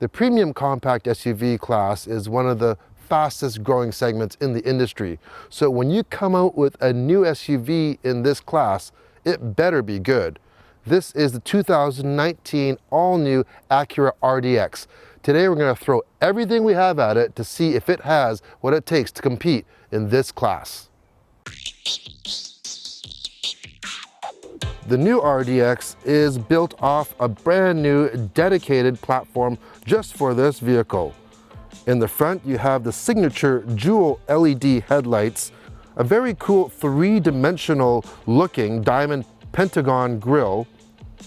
The premium compact SUV class is one of the fastest growing segments in the industry. So when you come out with a new SUV in this class, it better be good. This is the 2019 all-new Acura RDX. Today we're going to throw everything we have at it to see if it has what it takes to compete in this class. The new RDX is built off a brand new dedicated platform just for this vehicle. In the front you have the signature dual LED headlights, a very cool three-dimensional looking diamond pentagon grille.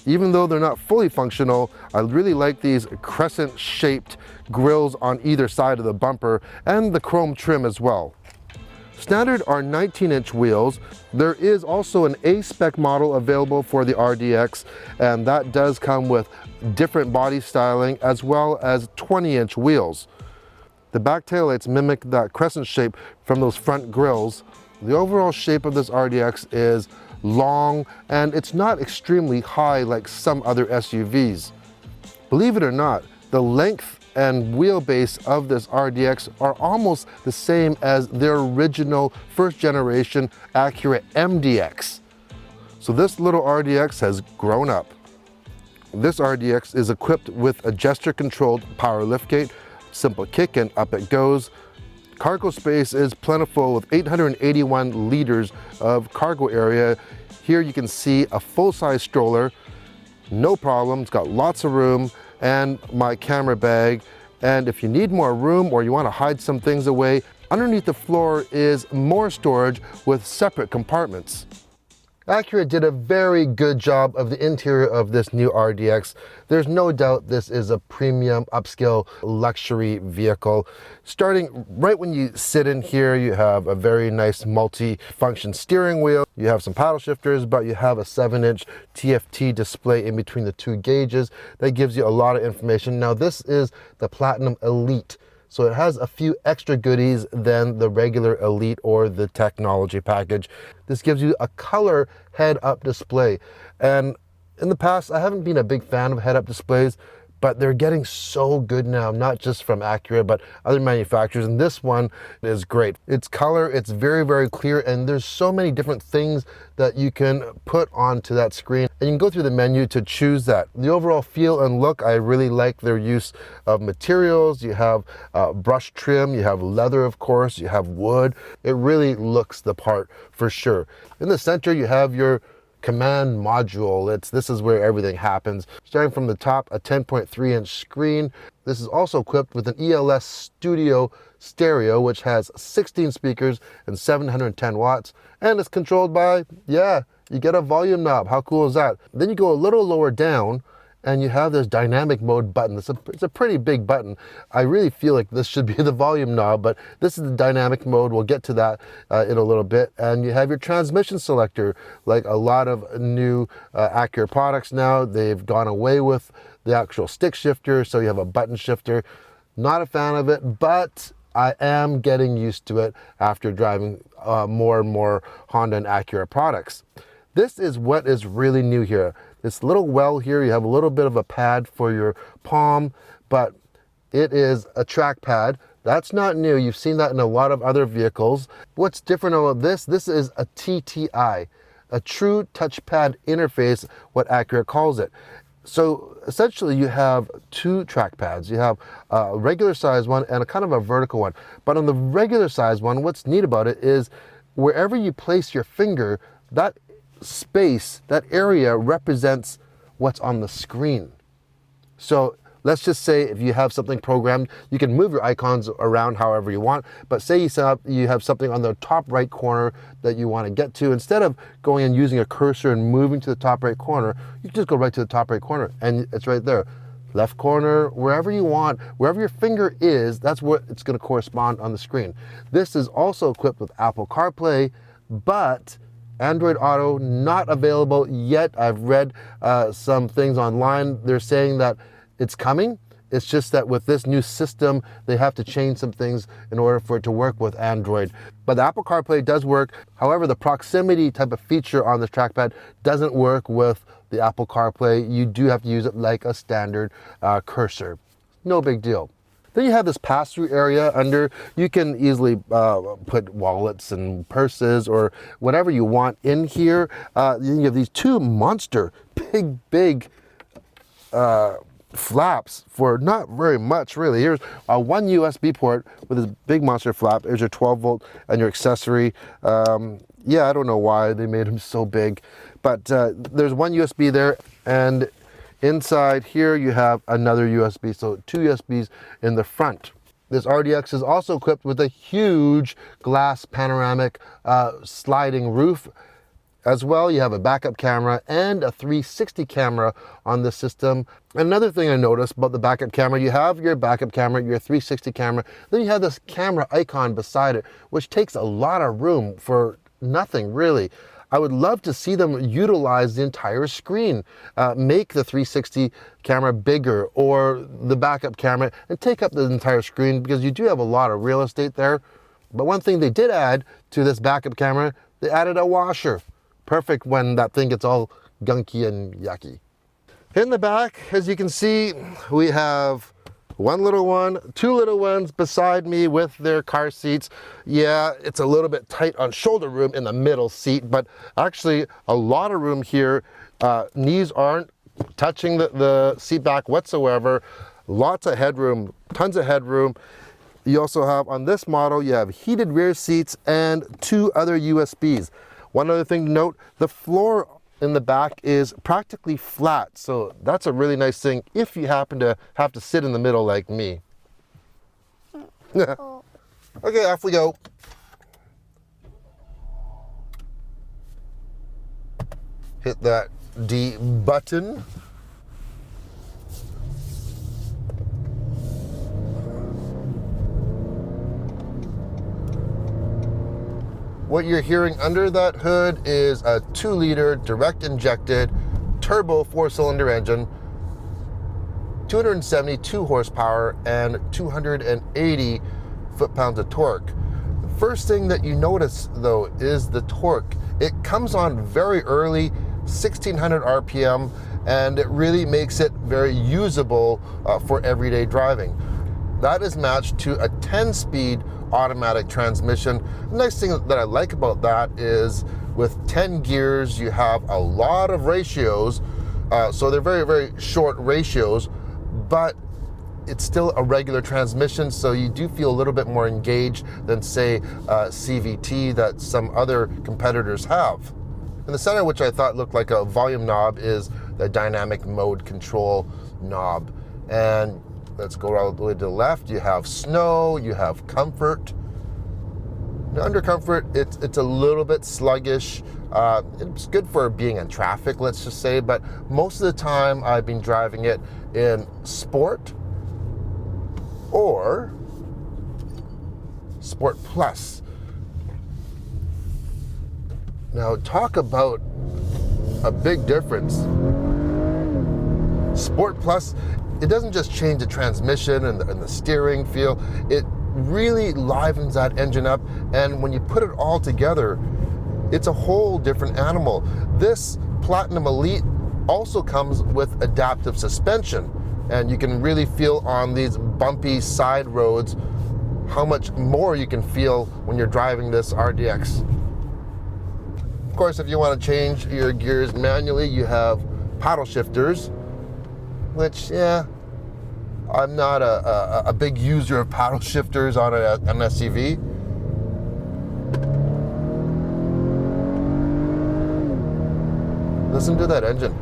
Even though they're not fully functional, I really like these crescent-shaped grills on either side of the bumper and the chrome trim as well. Standard are 19-inch wheels. There is also an A-spec model available for the RDX, and that does come with different body styling as well as 20-inch wheels. The back taillights mimic that crescent shape from those front grills. The overall shape of this RDX is long, and it's not extremely high like some other SUVs. Believe it or not, the length and wheelbase of this RDX are almost the same as their original first generation Acura MDX. So this little RDX has grown up. This RDX is equipped with a gesture controlled power liftgate, simple kick and up it goes. Cargo space is plentiful with 881 liters of cargo area. Here you can see a full-size stroller, no problem, it's got lots of room, and my camera bag. And if you need more room or you want to hide some things away, underneath the floor is more storage with separate compartments. Acura did a very good job of the interior of this new RDX. There's no doubt this is a premium upscale luxury vehicle. Starting right when you sit in here, you have a very nice multi-function steering wheel. You have some paddle shifters, but you have a 7-inch TFT display in between the two gauges that gives you a lot of information. Now this is the Platinum Elite, so it has a few extra goodies than the regular Elite or the technology package. This gives you a color head-up display. And in the past, I haven't been a big fan of head-up displays, but they're getting so good now, not just from Acura, but other manufacturers, and this one is great. It's color, it's very, very clear, and there's so many different things that you can put onto that screen, and you can go through the menu to choose that. The overall feel and look, I really like their use of materials. You have brush trim, you have leather, of course, you have wood. It really looks the part for sure. In the center, you have your command module. This is where everything happens. Starting from the top, a 10.3-inch screen. This is also equipped with an ELS Studio stereo, which has 16 speakers and 710 watts, and it's controlled by, yeah, you get a volume knob. How cool is that? Then you go a little lower down and you have this dynamic mode button. It's a pretty big button. I really feel like this should be the volume knob, but this is the dynamic mode. We'll get to that in a little bit. And you have your transmission selector. Like a lot of new Acura products now, they've gone away with the actual stick shifter, so you have a button shifter. Not a fan of it, but I am getting used to it after driving more and more Honda and Acura products. This is what is really new here. This little well here, you have a little bit of a pad for your palm, but it is a trackpad. That's not new. You've seen that in a lot of other vehicles. What's different about this is a TTI, a true touchpad interface, what Acura calls it. So essentially you have two trackpads. You have a regular size one and a kind of a vertical one. But on the regular size one, what's neat about it is wherever you place your finger, that space, that area represents what's on the screen. So let's just say if you have something programmed, you can move your icons around however you want, but say you have something on the top right corner that you want to get to, instead of going and using a cursor and moving to the top right corner, you can just go right to the top right corner and it's right there. Left corner, wherever you want, wherever your finger is, that's what it's going to correspond on the screen. This is also equipped with Apple CarPlay, but Android Auto not available yet. I've read some things online. They're saying that it's coming. It's just that with this new system, they have to change some things in order for it to work with Android. But the Apple CarPlay does work. However, the proximity type of feature on this trackpad doesn't work with the Apple CarPlay. You do have to use it like a standard cursor. no big deal. Then you have this pass-through area under. You can easily put wallets and purses or whatever you want in here. You have these two monster, big flaps for not very much really. Here's one USB port with this big monster flap. Here's your 12 volt and your accessory. Yeah, I don't know why they made them so big, but there's one USB there, and inside here you have another USB, so two USBs in the front. This RDX is also equipped with a huge glass panoramic sliding roof. As well, you have a backup camera and a 360 camera on the system. Another thing I noticed about the backup camera, you have your backup camera, your 360 camera, then you have this camera icon beside it, which takes a lot of room for nothing really. I would love to see them utilize the entire screen, make the 360 camera bigger or the backup camera and take up the entire screen, because you do have a lot of real estate there. But one thing they did add to this backup camera, they added a washer. Perfect when that thing gets all gunky and yucky. In the back, as you can see, we have one little one, two little ones beside me with their car seats. Yeah, it's a little bit tight on shoulder room in the middle seat, but actually a lot of room here. Knees aren't touching the seat back whatsoever. Lots of headroom, tons of headroom. You also have, on this model, you have heated rear seats and two other USBs. One other thing to note, the floor in the back is practically flat, so that's a really nice thing if you happen to have to sit in the middle like me. Okay, off we go. Hit that D button. What you're hearing under that hood is a 2-liter direct injected turbo 4-cylinder engine, 272 horsepower and 280 foot-pounds of torque. The first thing that you notice though is the torque. It comes on very early, 1600 RPM, and it really makes it very usable for everyday driving. That is matched to a 10-speed automatic transmission. The nice thing that I like about that is with 10 gears, you have a lot of ratios. So they're very short ratios, but it's still a regular transmission, so you do feel a little bit more engaged than, say, CVT that some other competitors have. In the center, which I thought looked like a volume knob, is the dynamic mode control knob. And let's go all the way to the left. You have snow, you have comfort. Now, under comfort, it's a little bit sluggish. It's good for being in traffic, let's just say, but most of the time I've been driving it in sport or Sport Plus. Now, talk about a big difference. Sport Plus, it doesn't just change the transmission and the steering feel, it really livens that engine up, and when you put it all together, it's a whole different animal. This Platinum Elite also comes with adaptive suspension, and you can really feel on these bumpy side roads how much more you can feel when you're driving this RDX. Of course, if you want to change your gears manually, you have paddle shifters, which, yeah, I'm not a big user of paddle shifters on an SUV. Listen to that engine.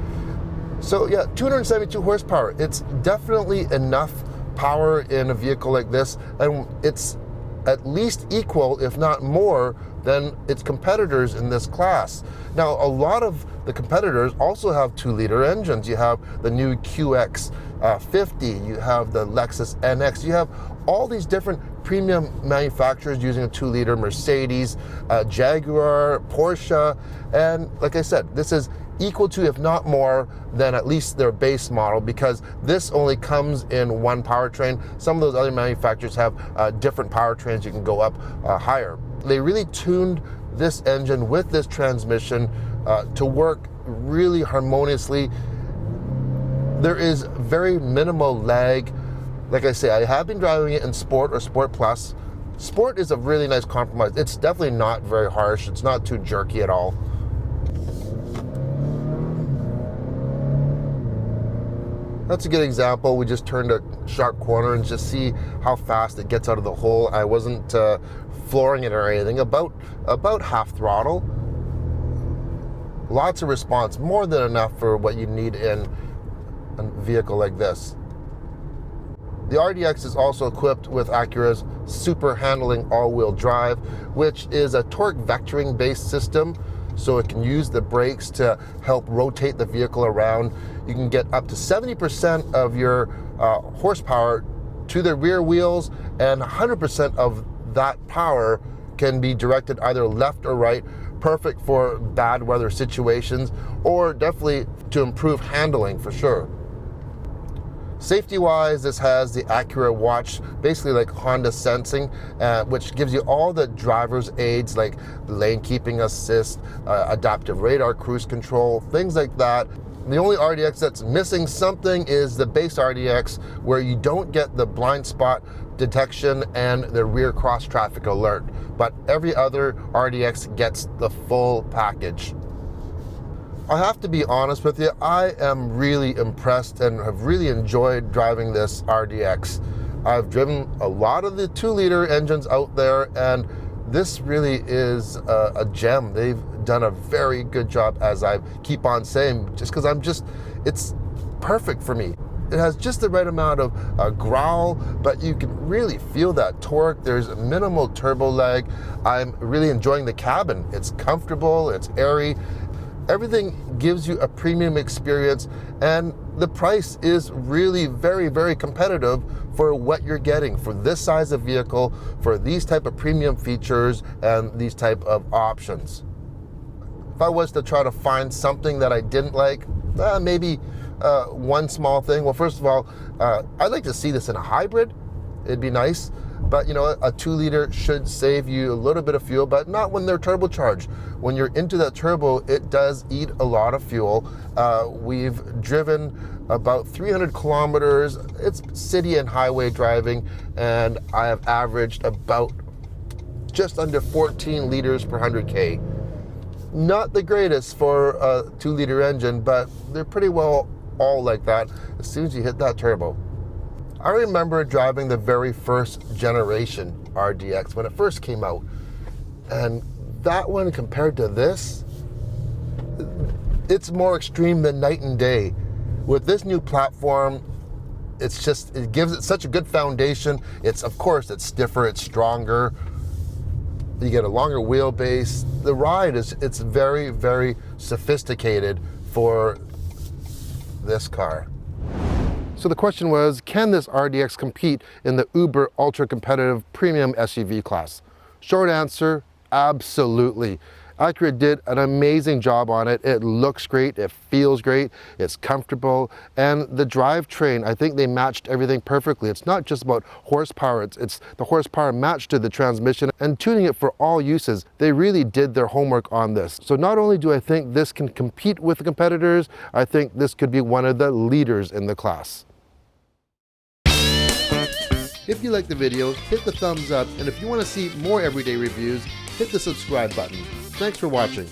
So yeah, 272 horsepower. It's definitely enough power in a vehicle like this, and it's at least equal, if not more, than its competitors in this class. Now, a lot of the competitors also have 2-liter engines. You have the new QX50, you have the Lexus NX, you have all these different premium manufacturers using a 2-liter, Mercedes, Jaguar, Porsche, and like I said, this is equal to, if not more, than at least their base model, because this only comes in one powertrain. Some of those other manufacturers have different powertrains. You can go up higher. They really tuned this engine with this transmission to work really harmoniously. There is very minimal lag Like I say, I have been driving it in Sport or Sport Plus. Sport is a really nice compromise. It's definitely not very harsh. It's not too jerky at all. That's a good example. We just turned a sharp corner and just see how fast it gets out of the hole. I wasn't flooring it or anything. About half throttle. Lots of response, more than enough for what you need in a vehicle like this. The RDX is also equipped with Acura's super handling all-wheel drive, which is a torque vectoring based system, so it can use the brakes to help rotate the vehicle around. You can get up to 70% of your horsepower to the rear wheels, and 100% of that power can be directed either left or right, perfect for bad weather situations, or definitely to improve handling for sure. Safety-wise, this has the Acura Watch, basically like Honda sensing, which gives you all the driver's aids like lane keeping assist, adaptive radar cruise control, things like that. The only RDX that's missing something is the base RDX, where you don't get the blind spot detection and the rear cross traffic alert. But every other RDX gets the full package. I have to be honest with you, I am really impressed and have really enjoyed driving this RDX. I've driven a lot of the 2-liter engines out there, and this really is a gem. They've done a very good job, as I keep on saying, just because it's perfect for me. It has just the right amount of growl, but you can really feel that torque. There's minimal turbo lag. I'm really enjoying the cabin. It's comfortable, it's airy. Everything gives you a premium experience, and the price is really very, very competitive for what you're getting for this size of vehicle, for these type of premium features and these type of options. If I was to try to find something that I didn't like, maybe one small thing. Well, first of all, I'd like to see this in a hybrid. It'd be nice. But you know, a 2-liter should save you a little bit of fuel, but not when they're turbocharged. When you're into that turbo, it does eat a lot of fuel. We've driven about 300 kilometers. It's city and highway driving, and I have averaged about just under 14 liters per 100K. Not the greatest for a 2-liter engine, but they're pretty well all like that as soon as you hit that turbo. I remember driving the very first generation RDX when it first came out, and that one compared to this, it's more extreme than night and day. With this new platform, it gives it such a good foundation. Of course, it's stiffer, it's stronger. You get a longer wheelbase. The ride it's very, very sophisticated for this car. So the question was, can this RDX compete in the uber ultra competitive premium SUV class? Short answer, absolutely. Acura did an amazing job on it. It looks great, it feels great, it's comfortable, and the drivetrain, I think they matched everything perfectly. It's not just about horsepower, it's the horsepower matched to the transmission and tuning it for all uses. They really did their homework on this. So not only do I think this can compete with the competitors, I think this could be one of the leaders in the class. If you liked the video, hit the thumbs up, and if you want to see more everyday reviews, hit the subscribe button. Thanks for watching.